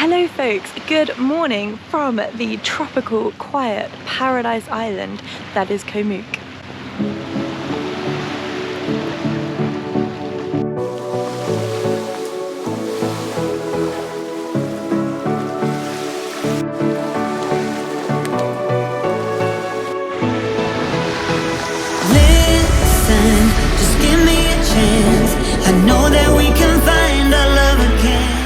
Hello folks, good morning from the tropical, quiet paradise island that is Koh Mook. Listen, just give me a chance. I know that we can find our love again.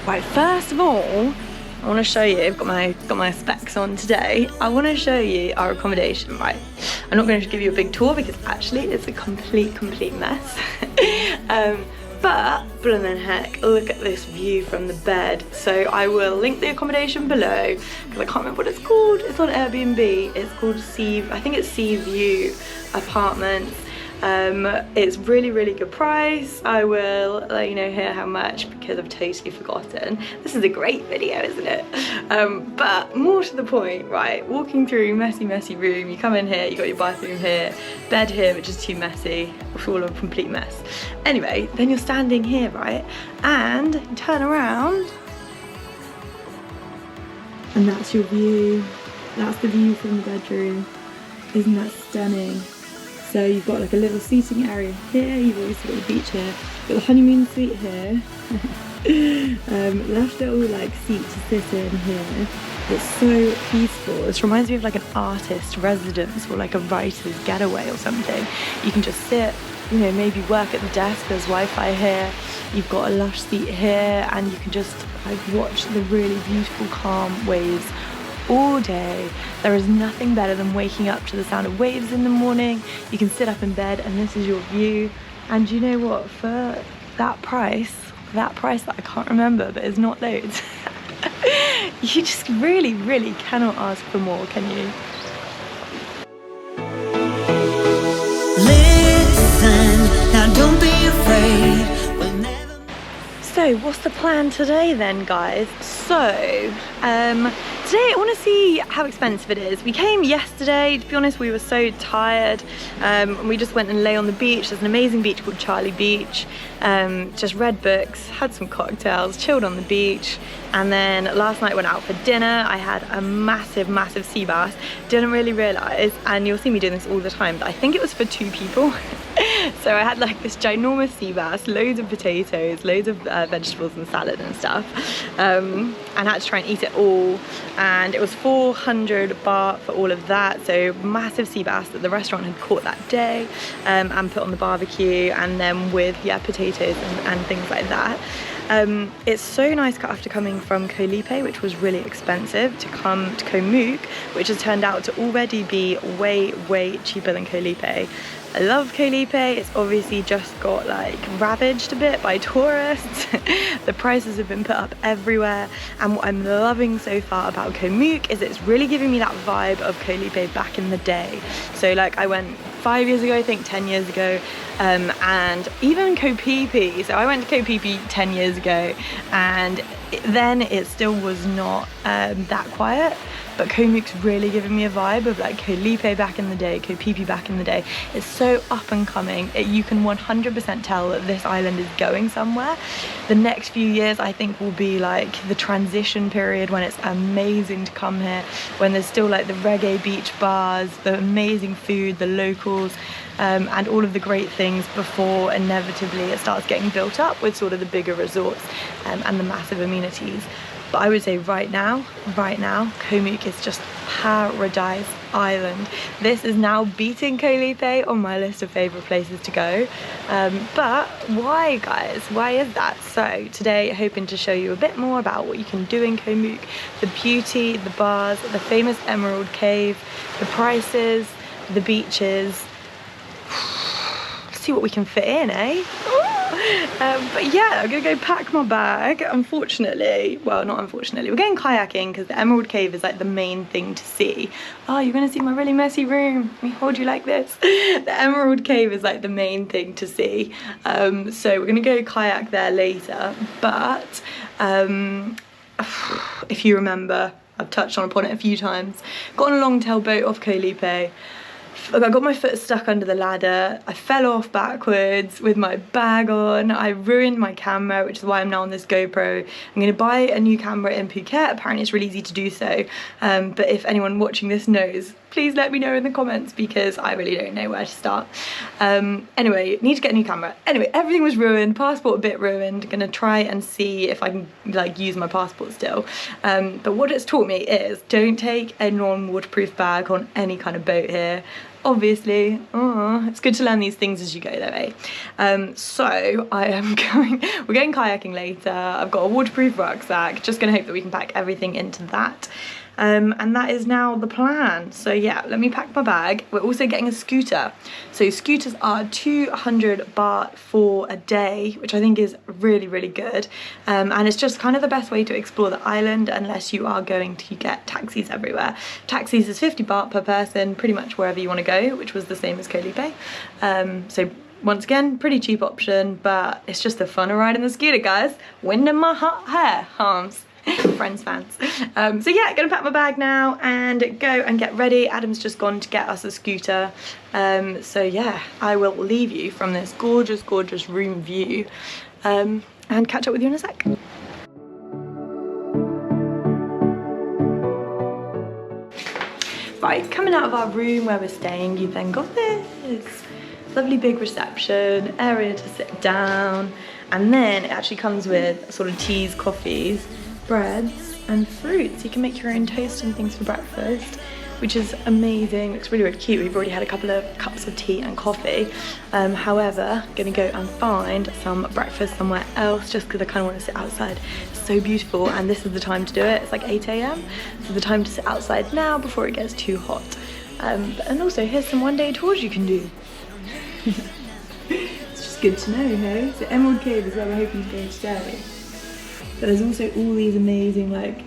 Right, first of all, I want to show you, I've got my specs on today. I want to show you our accommodation, right? I'm not going to give you a big tour because actually it's a complete mess. But blooming heck, look at this view from the bed. So I will link the accommodation below because I can't remember what it's called. It's on Airbnb. It's called I think it's Sea View Apartments. It's really good price. I will let you know here how much because I've totally forgotten. This is a great video, isn't it? But more to the point, right? Walking through messy room, you come in here, you got your bathroom here, bed here which is too messy, it's all a complete mess. Anyway, then you're standing here, right? And you turn around and that's your view. That's the view from the bedroom. Isn't that stunning? So you've got like a little seating area here, you've obviously got the beach here, you've got the honeymoon suite here, left little like seat to sit in here. It's so peaceful. This reminds me of like an artist residence or like a writer's getaway or something. You can just sit, you know, maybe work at the desk, there's Wi-Fi here, you've got a lush seat here, and you can just like watch the really beautiful calm waves all day. There is nothing better than waking up to the sound of waves in the morning. You can sit up in bed and this is your view. And you know what, for that price that I can't remember, but it's not loads, you just really cannot ask for more, can you? Listen, now don't be afraid. We'll never... So what's the plan today then, guys? So today I want to see how expensive it is. We came yesterday, to be honest we were so tired, we just went and lay on the beach. There's an amazing beach called Charlie Beach, just read books, had some cocktails, chilled on the beach, and then last night went out for dinner. I had a massive sea bass. Didn't really realise, and you'll see me doing this all the time, but I think it was for 2 people. So I had like this ginormous sea bass, loads of potatoes, loads of vegetables and salad and stuff, and had to try and eat it all, and it was 400 baht for all of that. So massive sea bass that the restaurant had caught that day, and put on the barbecue, and then with potatoes and things like that. It's so nice after coming from Koh Lipe, which was really expensive, to come to Koh Mook, which has turned out to already be way cheaper than Koh Lipe. I love Koh Lipe. It's obviously just got like ravaged a bit by tourists. The prices have been put up everywhere, and what I'm loving so far about Koh Mook is it's really giving me that vibe of Koh Lipe back in the day. So like I went 5 years ago, I think 10 years ago, and even Koh Phi Phi. So I went to Koh Phi Phi 10 years ago, and then it still was not that quiet. But Koh Mook's really giving me a vibe of like Koh Lipe back in the day, Koh Phi Phi back in the day. It's so up and coming. You can 100% tell that this island is going somewhere. The next few years I think will be like the transition period when it's amazing to come here, when there's still like the reggae beach bars, the amazing food, the locals, and all of the great things before inevitably it starts getting built up with sort of the bigger resorts and the massive amenities. But I would say right now, Koh Mook is just paradise island. This is now beating Koh Lipe on my list of favourite places to go. But why, guys? Why is that? So today, hoping to show you a bit more about what you can do in Koh Mook, the beauty, the bars, the famous Emerald Cave, the prices, the beaches. Let's see what we can fit in, eh? But yeah, I'm gonna go pack my bag. Unfortunately, well, not unfortunately, we're going kayaking because the Emerald Cave is like the main thing to see. Oh, you're gonna see my really messy room. Let me hold you like this. The Emerald Cave is like the main thing to see. So we're gonna go kayak there later. But if you remember, I've touched upon it a few times. Got on a long tail boat off Koh Lipe. Look, I got my foot stuck under the ladder. I fell off backwards with my bag on. I ruined my camera, which is why I'm now on this GoPro. I'm going to buy a new camera in Phuket. Apparently it's really easy to do so. But if anyone watching this knows, please let me know in the comments because I really don't know where to start. Anyway, need to get a new camera. Anyway, everything was ruined, passport a bit ruined. Gonna try and see if I can like use my passport still. But what it's taught me is don't take a non-waterproof bag on any kind of boat here. Obviously, it's good to learn these things as you go though, eh? So I am we're going kayaking later. I've got a waterproof rucksack, just gonna hope that we can pack everything into that. And that is now the plan. So yeah, let me pack my bag. We're also getting a scooter. So scooters are 200 baht for a day, which I think is really, really good. And it's just kind of the best way to explore the island unless you are going to get taxis everywhere. Taxis is 50 baht per person, pretty much wherever you want to go, which was the same as Koh Lipe. So once again, pretty cheap option, but it's just the fun of riding the scooter, guys. Wind in my hair, harms. Friends, fans. So yeah, gonna pack my bag now and go and get ready. Adam's just gone to get us a scooter. So yeah, I will leave you from this gorgeous, gorgeous room view and catch up with you in a sec. Right, coming out of our room where we're staying, you've then got this lovely big reception, area to sit down, and then it actually comes with sort of teas, coffees, breads and fruits. You can make your own toast and things for breakfast, which is amazing. Looks really, really cute. We've already had a couple of cups of tea and coffee. However, gonna go and find some breakfast somewhere else just because I kind of want to sit outside. It's so beautiful and this is the time to do it. It's like 8 AM, so the time to sit outside now before it gets too hot. And also here's some one-day tours you can do. It's just good to know, hey? So Emerald Cave is where we're hoping to go today. But there's also all these amazing like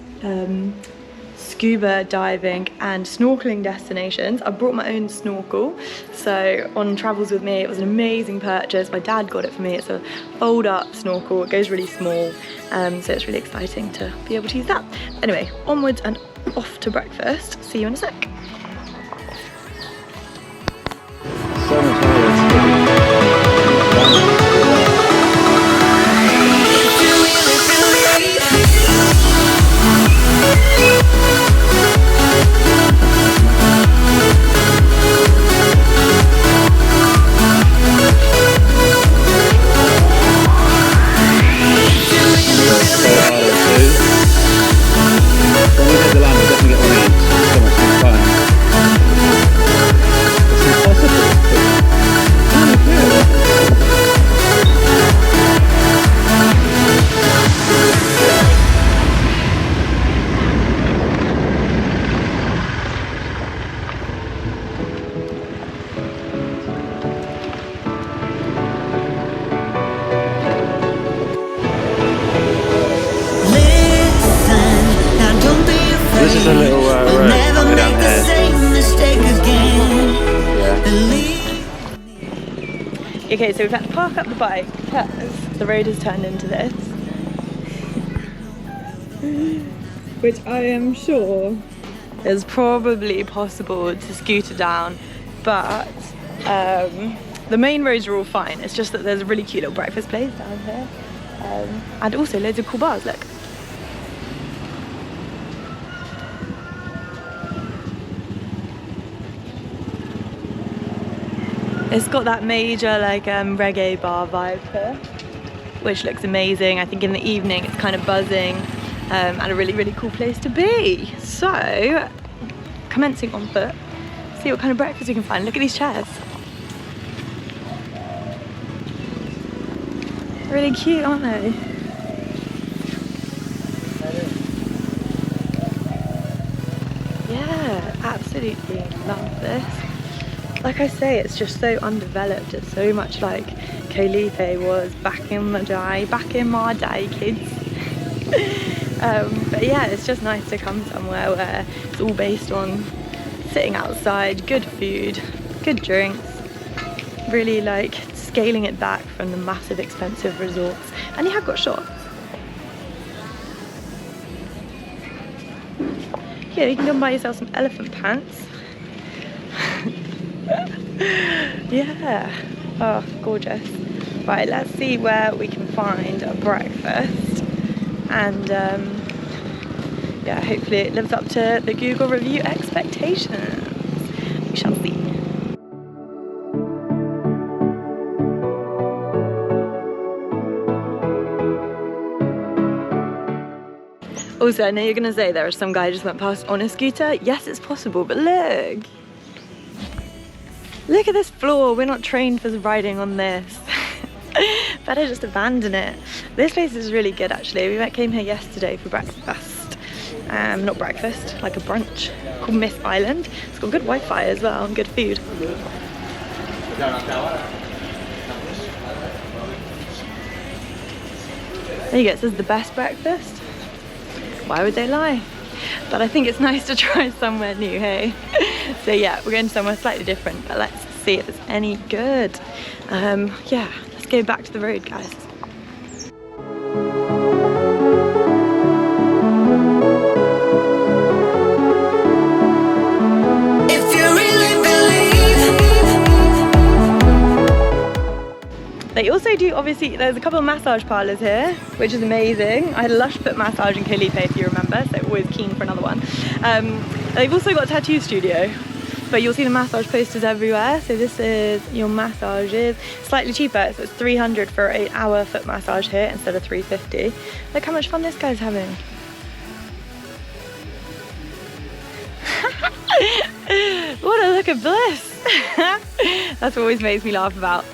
scuba diving and snorkeling destinations. I brought my own snorkel, so on Travels With Me it was an amazing purchase. My dad got it for me. It's a fold up snorkel, it goes really small, so it's really exciting to be able to use that. Anyway, onwards and off to breakfast. See you in a sec. So much harder. This is a little road coming down here. Okay, so we've had to park up the bike because the road has turned into this. Which I am sure is probably possible to scooter down, but the main roads are all fine. It's just that there's a really cute little breakfast place down here, and also loads of cool bars, look. It's got that major like reggae bar vibe here, which looks amazing. I think in the evening it's kind of buzzing, and a really, really cool place to be. So, commencing on foot, see what kind of breakfast we can find. Look at these chairs. Really cute, aren't they? Yeah, absolutely love this. Like I say, it's just so undeveloped. It's so much like Koh Lipe was back in my day, kids. But yeah, it's just nice to come somewhere where it's all based on sitting outside, good food, good drinks, really like scaling it back from the massive expensive resorts. And you have got shops. Yeah, you can go and buy yourself some elephant pants. Yeah. Oh, gorgeous. Right, let's see where we can find a breakfast. And yeah, hopefully it lives up to the Google review expectations. We shall see. Also, I know you're gonna say there was some guy who just went past on a scooter. Yes, it's possible, but look. Look at this floor. We're not trained for riding on this. Better just abandon it. This place is really good actually. We came here yesterday for breakfast. Not breakfast, like a brunch, called Miss Island. It's got good Wi-Fi as well and good food. There you go, it says the best breakfast. Why would they lie? But I think it's nice to try somewhere new, hey? So yeah, we're going somewhere slightly different, but let's see if it's any good. Yeah, let's go back to the road, guys. They also do, obviously, there's a couple of massage parlours here, which is amazing. I had a lush foot massage in Koh Lipe, if you remember, so always keen for another one. They've also got a tattoo studio, but you'll see the massage posters everywhere. So this is your massages, slightly cheaper, so it's 300 for an 8-hour foot massage here instead of 350. Look how much fun this guy's having. What a look of bliss. That's what always makes me laugh about.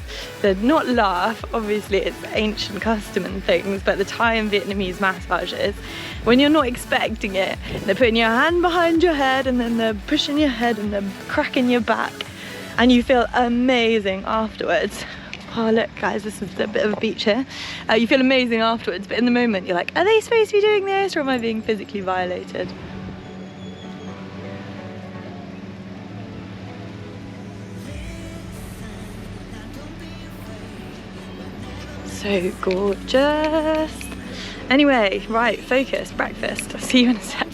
Not laugh, obviously it's ancient custom and things, but the Thai and Vietnamese massages, when you're not expecting it, they're putting your hand behind your head and then they're pushing your head and they're cracking your back and you feel amazing afterwards. Oh look guys, this is a bit of a beach here. You feel amazing afterwards, but in the moment you're like, are they supposed to be doing this or am I being physically violated? So gorgeous. Anyway, right, focus, breakfast. I'll see you in a sec.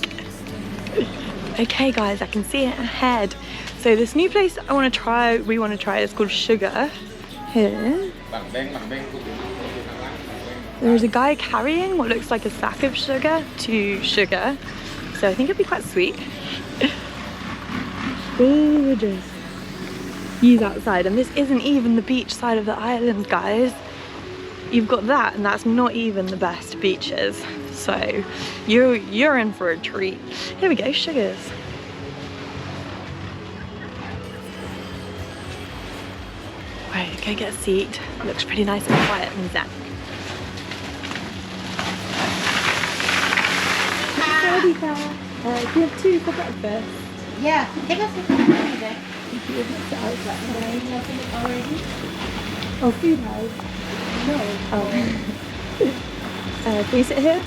Okay guys, I can see it ahead. So this new place we want to try, is called Sugar. Here. There's a guy carrying what looks like a sack of sugar to Sugar. So I think it'll be quite sweet. Gorgeous. He's outside, and this isn't even the beach side of the island, guys. You've got that, and that's not even the best beaches. So you're in for a treat. Here we go, Sugars. Right, go get a seat. Looks pretty nice and quiet and zen. Do you have 2 for breakfast? Yeah, take us to the already? Oh, food house. No. Oh. Can you sit here?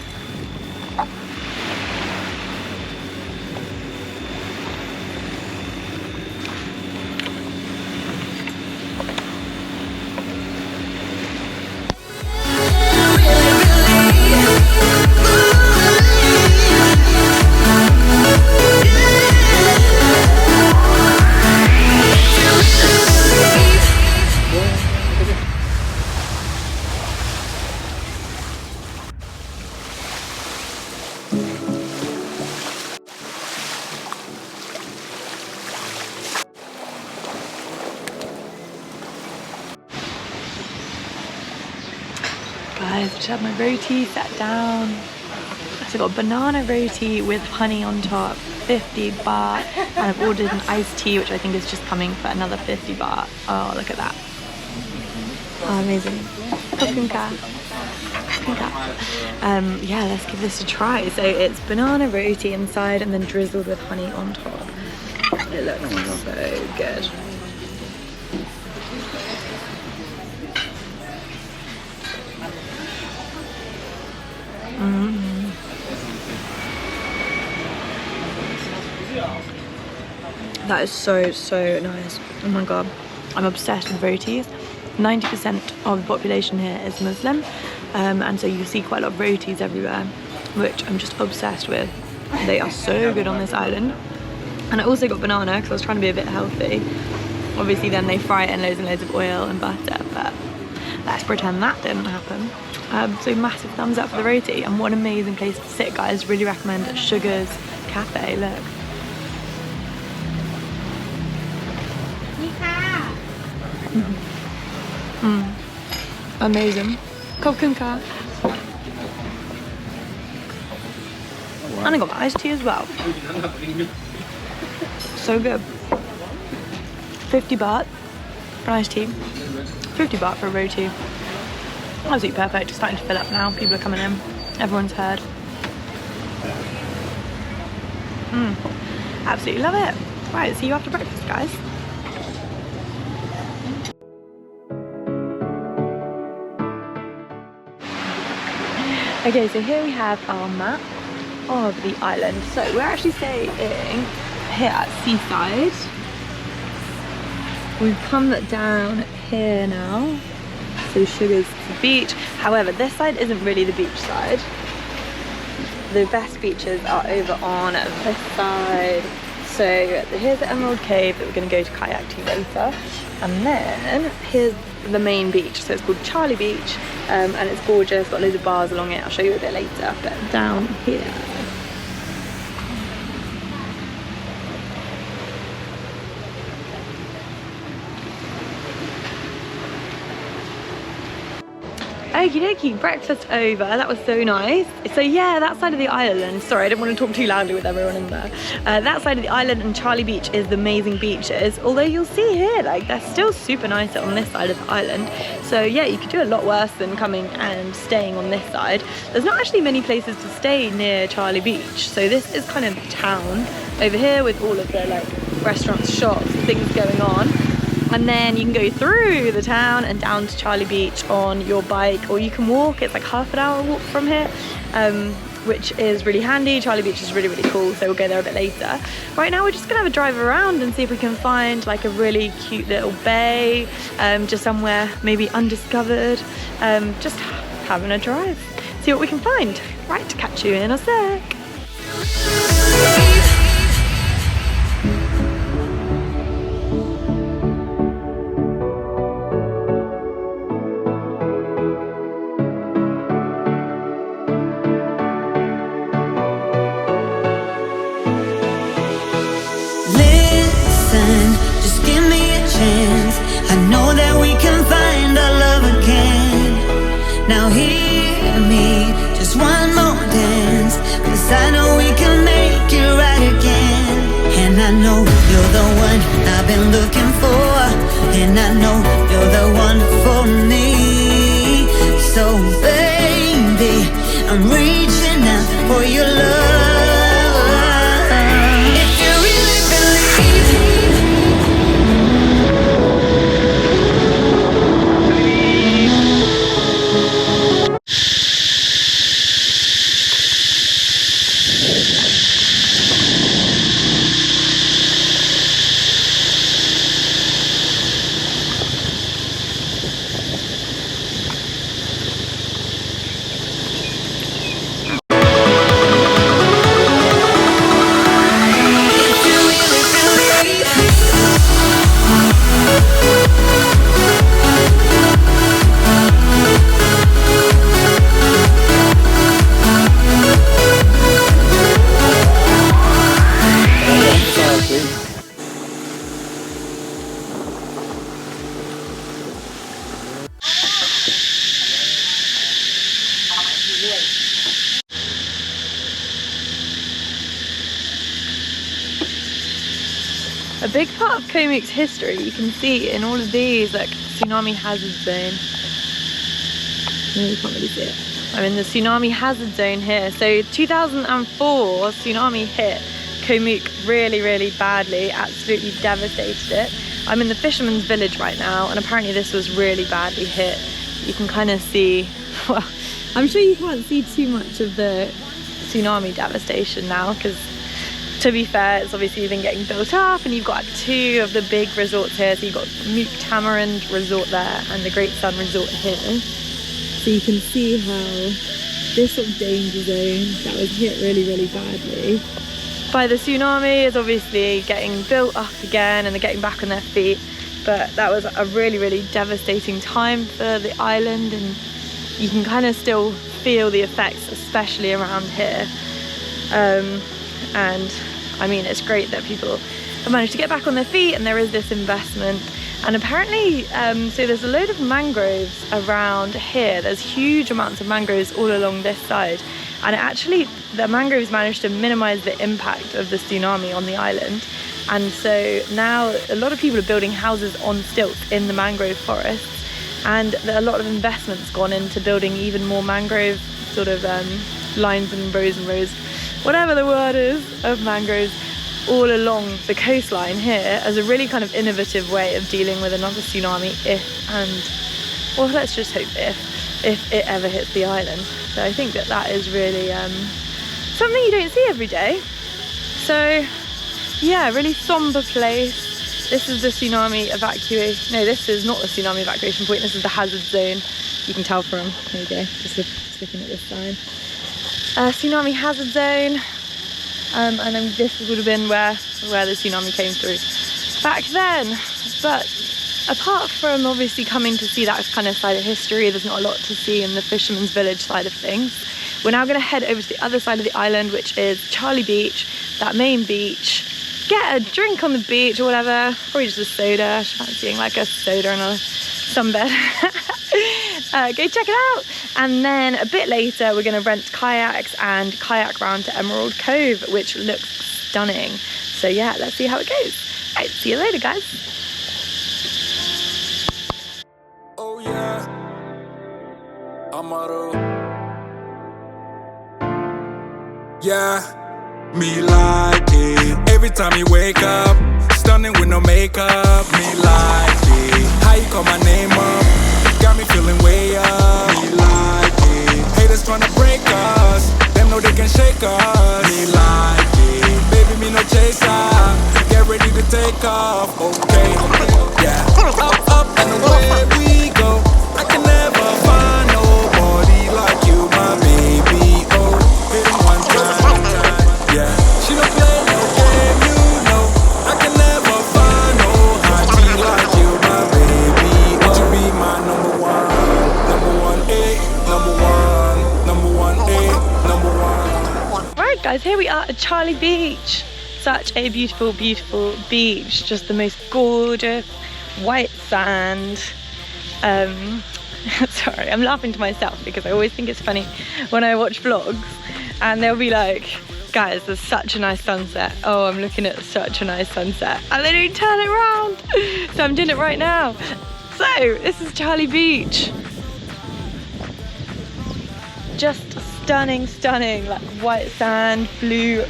Guys, I just had my roti, sat down. So I got a banana roti with honey on top, 50 baht. And I've ordered an iced tea, which I think is just coming for another 50 baht. Oh, look at that. Oh, amazing. Yeah, let's give this a try. So it's banana roti inside and then drizzled with honey on top. It looks so good. That is so nice. Oh my god, I'm obsessed with rotis. 90% of the population here is Muslim, and so you see quite a lot of rotis everywhere, which I'm just obsessed with. They are so good on this island. And I also got banana because I was trying to be a bit healthy. Obviously then they fry it in loads and loads of oil and butter, but let's pretend that didn't happen. So massive thumbs up for the roti, and what an amazing place to sit, guys. Really recommend Sugar's Cafe. Look. Amazing. Khop khun ka. And I got my iced tea as well. So good. 50 baht for iced tea. 50 baht for a roti. Absolutely perfect. It's starting to fill up now. People are coming in. Everyone's heard. Absolutely love it. Right, see you after breakfast, guys. Okay, so here we have our map of the island. So we're actually staying here at Seaside. We've come down here now. So Sugar's the beach. However, this side isn't really the beach side. The best beaches are over on this side. So here's the Emerald Cave that we're going to go to kayak to later. And then here's the main beach. So it's called Charlie Beach. And it's gorgeous, got loads of bars along it. I'll show you a bit later. But down here, okie dokie, breakfast over. That was so nice. So yeah, that side of the island, sorry I didn't want to talk too loudly with everyone in there. That side of the island and Charlie Beach is the amazing beaches, although you'll see here like they're still super nice on this side of the island. So yeah, you could do a lot worse than coming and staying on this side. There's not actually many places to stay near Charlie Beach, so this is kind of town over here with all of the like restaurants, shops, things going on. And then you can go through the town and down to Charlie Beach on your bike, or you can walk. It's like half an hour walk from here, which is really handy. Charlie Beach is really, really cool, so we'll go there a bit later. Right now we're just gonna have a drive around and see if we can find like a really cute little bay, just somewhere maybe undiscovered, just having a drive. See what we can find. Right, catch you in a sec. Just give me a chance. I know that we can find our love again. Now hear me, just one more dance, 'cause I know we can make it right again. And I know you're the one I've been looking for, and I know you're the one for me. So baby, I'm reaching out for your love. A big part of Koh Mook's history you can see in all of these, like tsunami hazard zone. No, you can't really see it. I'm in the tsunami hazard zone here. So 2004 tsunami hit Koh Mook really, really badly, absolutely devastated it. I'm in the fisherman's village right now, and apparently this was really badly hit. You can kind of see, well, I'm sure you can't see too much of the tsunami devastation now, because to be fair, it's obviously been getting built up, and you've got two of the big resorts here. So you've got Mook Tamarind Resort there and the Great Sun Resort here. So you can see how this sort of danger zone that was hit really, really badly by the tsunami is obviously getting built up again, and they're getting back on their feet. but that was a really, really devastating time for the island, and you can kind of still feel the effects, especially around here. And I mean, it's great that people have managed to get back on their feet, and there is this investment. And apparently, so there's a load of mangroves around here. There's huge amounts of mangroves all along this side. And actually, the mangroves managed to minimize the impact of the tsunami on the island. And so now a lot of people are building houses on stilts in the mangrove forests. And a lot of investment's gone into building even more mangrove sort of lines and rows, whatever the word is, of mangroves all along the coastline here as a really kind of innovative way of dealing with another tsunami well, let's just hope if it ever hits the island. So I think that is really something you don't see every day. So yeah, really somber place. This is the tsunami evacuation. No, this is not the tsunami evacuation point. This is the hazard zone. You can tell from, there you go, just looking at this sign. Tsunami hazard zone. And then this would have been where the tsunami came through back then. But apart from obviously coming to see that kind of side of history, there's not a lot to see in the fisherman's village side of things. We're now going to head over to the other side of the island, which is Charlie Beach, that main beach. Get a drink on the beach or whatever, probably just a soda. Fancying like a soda and a sunbed. Go check it out. And then a bit later we're going to rent kayaks and kayak round to Emerald Cove, which looks stunning. So yeah, let's see how it goes. Right, see you later, guys. Oh yeah, Amaro. Yeah, me like it. Every time you wake up, stunning with no makeup. Me like it. How you call my name up? Got me feeling way up. Me like it. Haters tryna break us, them know they can shake us. Me like it. Baby, me no chaser. Get ready to take off. Okay, yeah. Up and away we go. I can never find nobody like you, my baby. Oh, hit him one time. Yeah, she don't play no game, you know. I can never find no hottie like you, my baby. Would you be my number one A, number one? Right guys, here we are at Charlie Beach. Such a beautiful, beautiful beach. Just the most gorgeous white sand. Sorry, I'm laughing to myself because I always think it's funny when I watch vlogs and they'll be like, guys, there's such a nice sunset. Oh, I'm looking at such a nice sunset. And they don't turn it around. So I'm doing it right now. So, this is Charlie Beach. Just stunning, stunning, like white sand, blue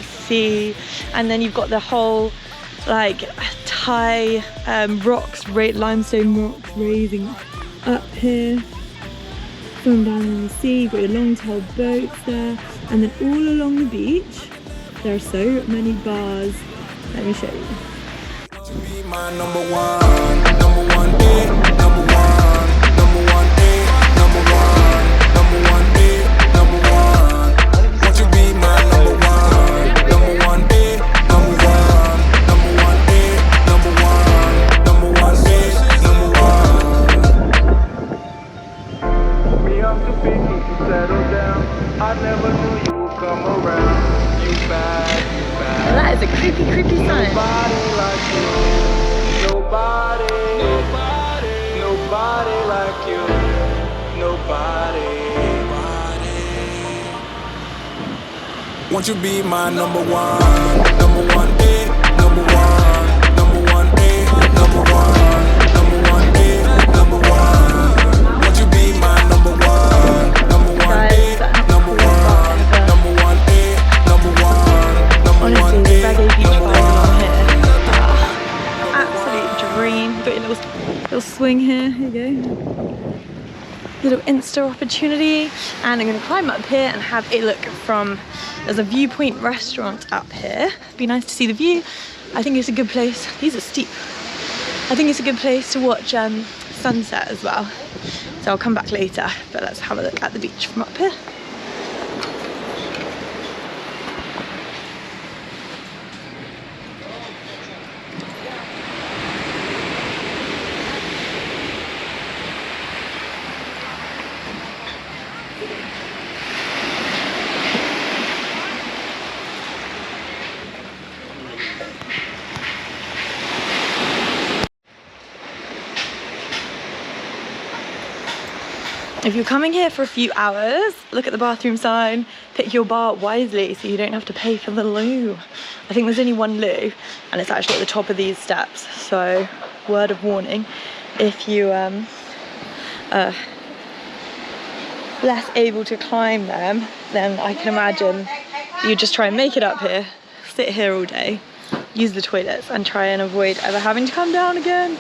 sea. And then you've got the whole like Thai rocks, limestone rocks raising up here from down in the sea. You've got your long tail boats there, and then all along the beach there are so many bars. Let me show you. To be my number one A, number one A, number one A, number one A, number one. Won't you be my number one A, number one A, number one A, number one A, number one. Me, I'm too big to settle down. I never knew you would come around. You bad. And that is a creepy sign. Nobody like you. Nobody like you. Nobody. Won't you be my number one A, number one A, number one A, number one A, number one. Won't you be my number one A, number one A, number one A, number one Honestly, the A, reggae beach number vibe one. on here. Absolute dream. You've got your little swing here. Here you go. Little Insta opportunity. And I'm going to climb up here and have a look from. There's a viewpoint restaurant up here. It'd be nice to see the view. I think it's a good place. These are steep. I think it's a good place to watch sunset as well. So I'll come back later. But let's have a look at the beach from up here. if you're coming here for a few hours, look at the bathroom sign, pick your bar wisely so you don't have to pay for the loo. I think there's only one loo and it's actually at the top of these steps, so word of warning, if you less able to climb them, then I can imagine you just try and make it up here, sit here all day, use the toilets and try and avoid ever having to come down again.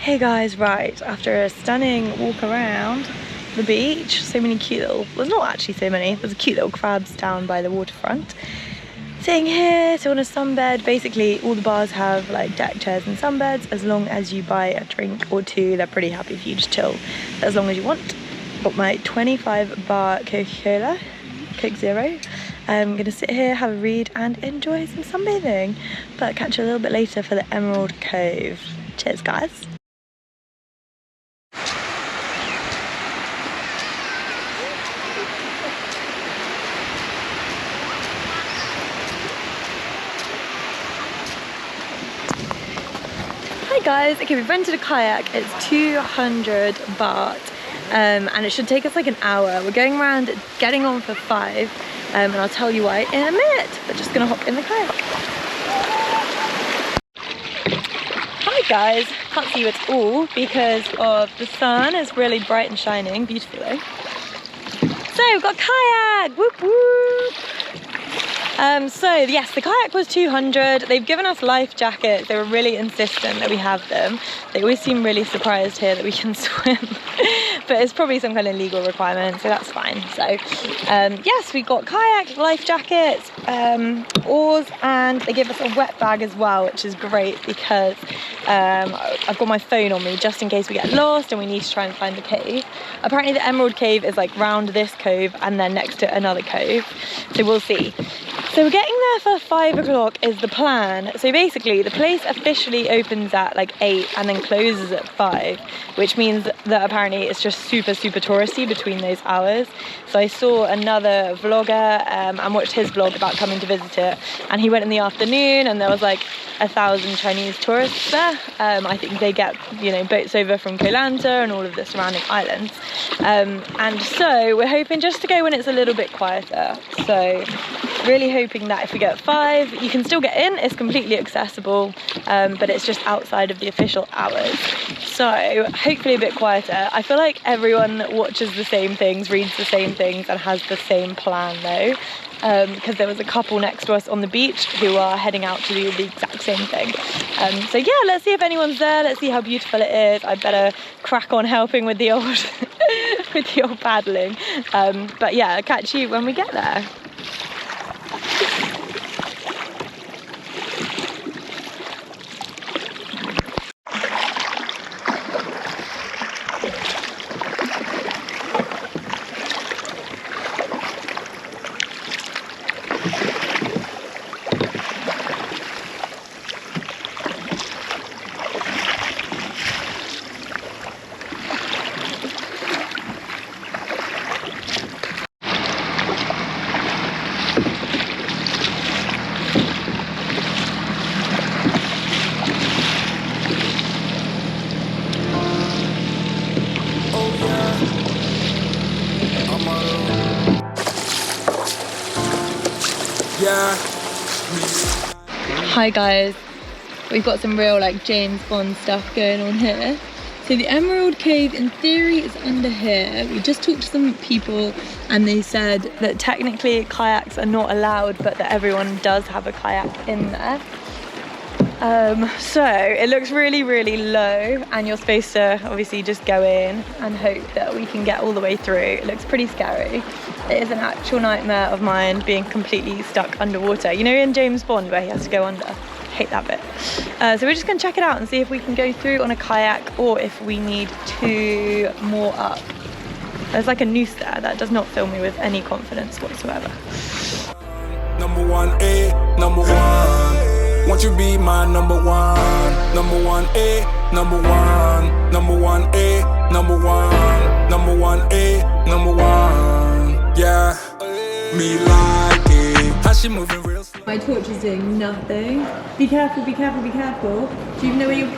Hey guys, right, after a stunning walk around the beach, so many cute little, well not actually so many, there's cute little crabs down by the waterfront. Sitting here, so on a sunbed, basically all the bars have like deck chairs and sunbeds. As long as you buy a drink or two, they're pretty happy for you to chill as long as you want. Got my 25 bar Coca-Cola, Coke Zero. I'm gonna sit here, have a read and enjoy some sunbathing, but catch you a little bit later for the Emerald Cove. Cheers guys. Hi guys, okay, we've rented a kayak, it's 200 baht and it should take us like an hour. We're going around, getting on for 5 and I'll tell you why in a minute, but just gonna hop in the kayak. Hi guys, can't see you at all because of the sun, it's really bright and shining, beautiful though. So we've got a kayak, whoop whoop. So yes, the kayak was 200. They've given us life jackets. They were really insistent that we have them. They always seem really surprised here that we can swim, but it's probably some kind of legal requirement, so that's fine. So yes, we got kayak, life jackets, oars, and they give us a wet bag as well, which is great because I've got my phone on me just in case we get lost and we need to try and find the cave. Apparently the Emerald Cave is like round this cove and then next to another cove, so we'll see. So we're getting there for 5 o'clock is the plan. So basically the place officially opens at like 8 and then closes at 5, which means that apparently it's just super touristy between those hours. So I saw another vlogger and watched his vlog about coming to visit it, and he went in the afternoon and there was like 1,000 Chinese tourists there. I think they get, you know, boats over from Koh Lanta and all of the surrounding islands. And so we're hoping just to go when it's a little bit quieter. So really hoping that if we get 5, you can still get in, it's completely accessible, but it's just outside of the official hours. So hopefully a bit quieter. I feel like everyone watches the same things, reads the same things and has the same plan though. Because there was a couple next to us on the beach who are heading out to do the exact same thing. So yeah, let's see if anyone's there. Let's see how beautiful it is. I better crack on helping with the old with the old paddling. But yeah, I'll catch you when we get there. Hi guys, we've got some real like James Bond stuff going on here. So the Emerald Cave in theory is under here. We just talked to some people and they said that technically kayaks are not allowed, but that everyone does have a kayak in there. So it looks really, really low, and you're supposed to obviously just go in and hope that we can get all the way through. It looks pretty scary. It is an actual nightmare of mine being completely stuck underwater. You know in James Bond where he has to go under? I hate that bit. So we're just gonna check it out and see if we can go through on a kayak or if we need 2 more up. There's like a noose there that does not fill me with any confidence whatsoever. Number 1A, number 1. Won't you be my number 1? Number 1A, number 1. Number 1A, number 1. Number 1A, number 1. Yeah, me like it. How she moving real slow. My torch is doing nothing. Be careful, be careful, be careful. Do you even know where you...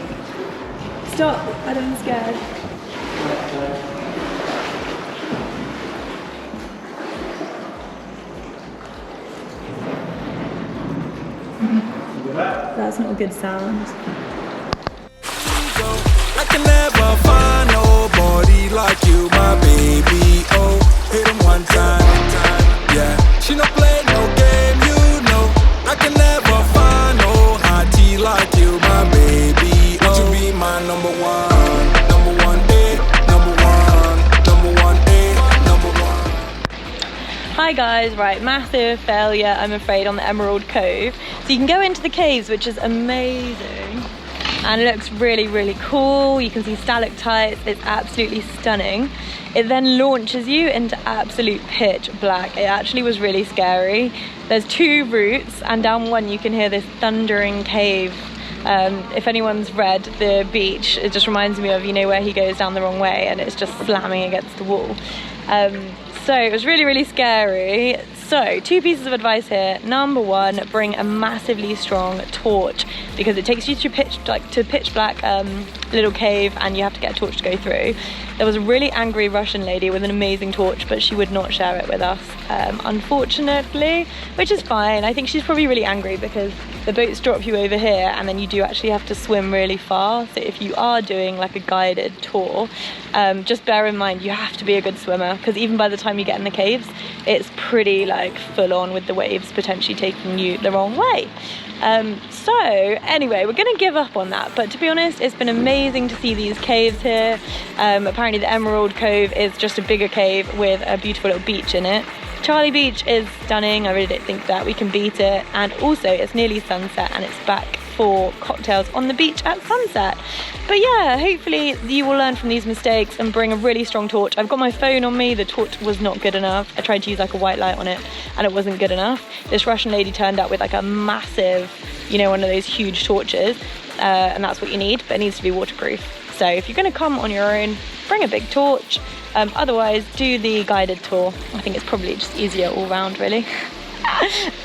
Stop, I'm scared. That's not a good sound. I can never find nobody like you, my baby. Oh, hit him one time. Yeah, she no play no game, you know. I can never find no hottie like you, my baby. Would you be my number 1? Number 1A, number 1. Number 1A, number 1. Hi guys, right, massive failure I'm afraid on the Emerald Cove. So you can go into the caves, which is amazing. And it looks really, really cool. You can see stalactites, it's absolutely stunning. It then launches you into absolute pitch black. It actually was really scary. There's 2 routes, and down one you can hear this thundering cave. If anyone's read The Beach, it just reminds me of, you know, where he goes down the wrong way and it's just slamming against the wall. So it was really, really scary. So 2 pieces of advice here. Number 1, bring a massively strong torch because it takes you to pitch black little cave and you have to get a torch to go through. There was a really angry Russian lady with an amazing torch, but she would not share it with us, unfortunately, which is fine. I think she's probably really angry because the boats drop you over here and then you do actually have to swim really far. So if you are doing like a guided tour, just bear in mind you have to be a good swimmer because even by the time you get in the caves, it's pretty like full on with the waves potentially taking you the wrong way. So anyway, we're gonna give up on that, but to be honest, it's been amazing to see these caves here. Apparently the Emerald Cove is just a bigger cave with a beautiful little beach in it. Charlie Beach is stunning. I really don't think that we can beat it, and also it's nearly sunset and it's back for cocktails on the beach at sunset. But yeah, hopefully you will learn from these mistakes and bring a really strong torch. I've got my phone on me, the torch was not good enough. I tried to use like a white light on it and it wasn't good enough. This Russian lady turned up with like a massive, you know, one of those huge torches, and that's what you need, but it needs to be waterproof. So if you're gonna come on your own, bring a big torch. Otherwise, do the guided tour. I think it's probably just easier all round, really.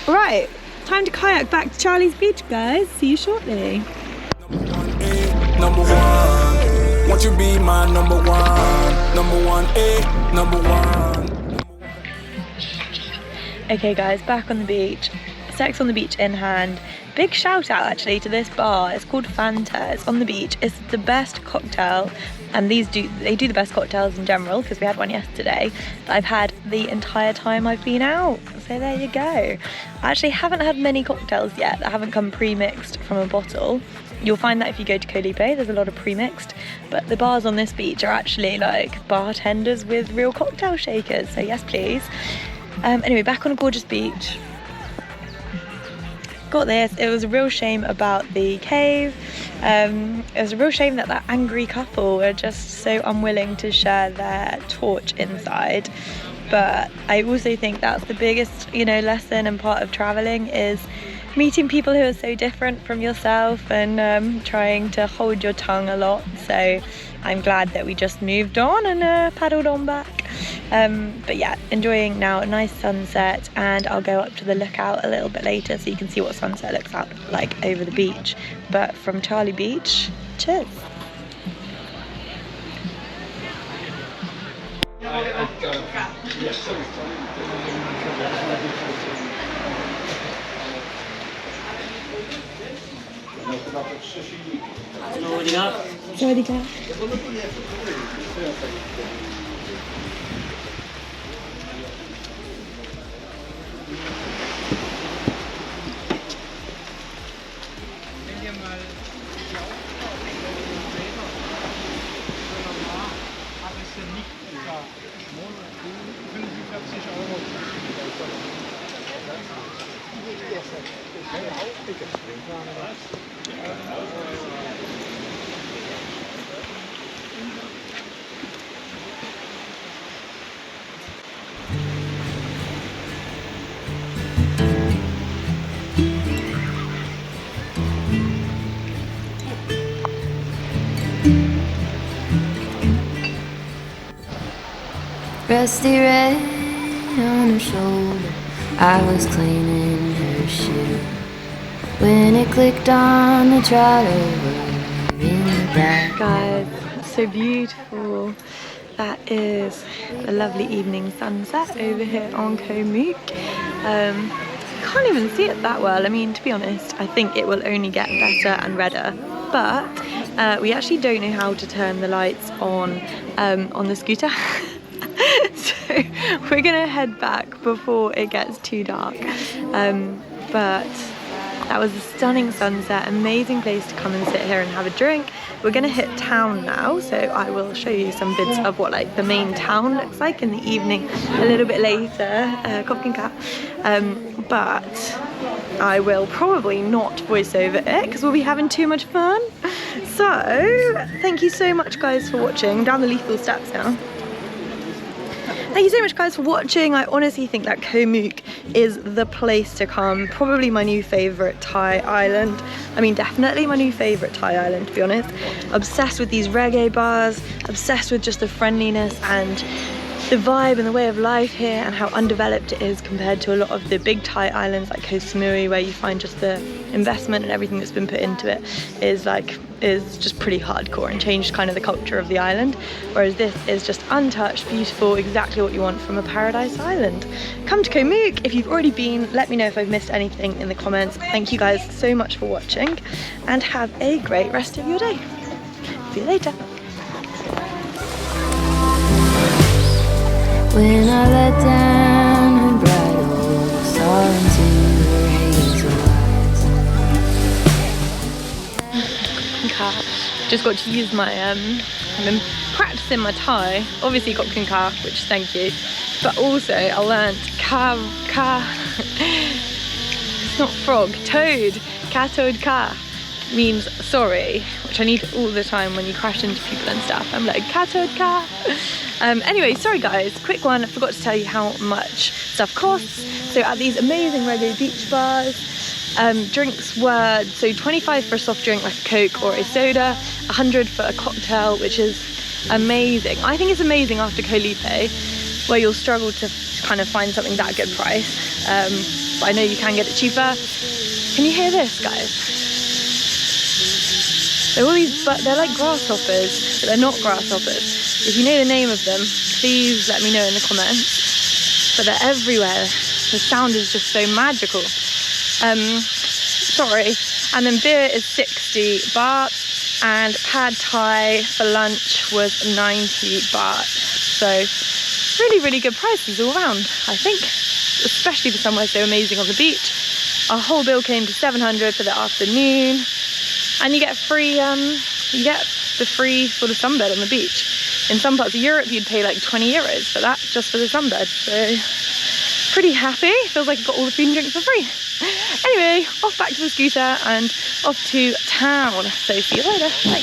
Right. Time to kayak back to Charlie's Beach, guys. See you shortly. Number 1. Won't you be my number 1? Number 1A, number 1. Okay guys, back on the beach. Sex on the beach in hand. Big shout out actually to this bar. It's called Fanta. It's on the beach. It's the best cocktail, and they do the best cocktails in general because we had one yesterday that I've had the entire time I've been out. So there you go. I actually haven't had many cocktails yet that haven't come pre-mixed from a bottle. You'll find that if you go to Koh Lipe, there's a lot of pre-mixed, but the bars on this beach are actually like bartenders with real cocktail shakers. So yes, please. Anyway, back on a gorgeous beach. Got this. It was a real shame about the cave. It was a real shame that angry couple were just so unwilling to share their torch inside. But I also think that's the biggest, you know, lesson and part of traveling is meeting people who are so different from yourself and trying to hold your tongue a lot. So I'm glad that we just moved on and paddled on back. But yeah, enjoying now a nice sunset, and I'll go up to the lookout a little bit later so you can see what sunset looks out like over the beach. But from Charlie Beach, cheers. Rusty red on her shoulder, I was cleaning her shoe when it clicked on the trolley in the back. Guys, it's so beautiful. That is a lovely evening sunset over here on Koh Mook. Can't even see it that well. I mean, to be honest, I think it will only get better and redder. But we actually don't know how to turn the lights on the scooter. So we're gonna head back before it gets too dark. But that was a stunning sunset, amazing place to come and sit here and have a drink. We're gonna hit town now, so I will show you some bits of what like the main town looks like in the evening a little bit later. But I will probably not voice over it because we'll be having too much fun. So thank you so much guys for watching. I'm down the lethal steps now. Thank you so much guys for watching. I honestly think that Koh Mook is the place to come. Probably my new favourite Thai island. I mean, definitely my new favourite Thai island, to be honest. Obsessed with these reggae bars, obsessed with just the friendliness and the vibe and the way of life here and how undeveloped it is compared to a lot of the big Thai islands like Koh Samui, where you find just the investment and everything that's been put into it is just pretty hardcore and changed kind of the culture of the island, whereas this is just untouched, beautiful, exactly what you want from a paradise island. Come to Koh Mook. If you've already been, let me know if I've missed anything in the comments. Thank you guys so much for watching and have a great rest of your day. See you later. When I let down her bridle, saw into her hazel eyes. Just got to use my, I've been practicing my Thai. Obviously got kunkar, which thank you. But also I learnt it's not frog, toad. Toad ka means sorry, which I need all the time when you crash into people and stuff. I'm like, toad ka. Anyway, sorry guys, quick one, I forgot to tell you how much stuff costs. So at these amazing reggae beach bars, drinks were, so 25 for a soft drink like a Coke or a soda, 100 for a cocktail, which is amazing. I think it's amazing after Koh Lipe, where you'll struggle to kind of find something that good price. But I know you can get it cheaper. Can you hear this, guys? They're all these, but they're like grasshoppers, but they're not grasshoppers. If you know the name of them, please let me know in the comments. But they're everywhere. The sound is just so magical. Sorry. And then beer is 60 baht, and pad thai for lunch was 90 baht. So really, really good prices all around, I think, especially for somewhere so amazing on the beach. Our whole bill came to 700 for the afternoon, and you get free, the free sort of sunbed on the beach. In some parts of Europe, you'd pay like 20 euros for that, just for the sunbed. So pretty happy. Feels like I've got all the food and drinks for free. Anyway, off back to the scooter and off to town. So see you later. Bye.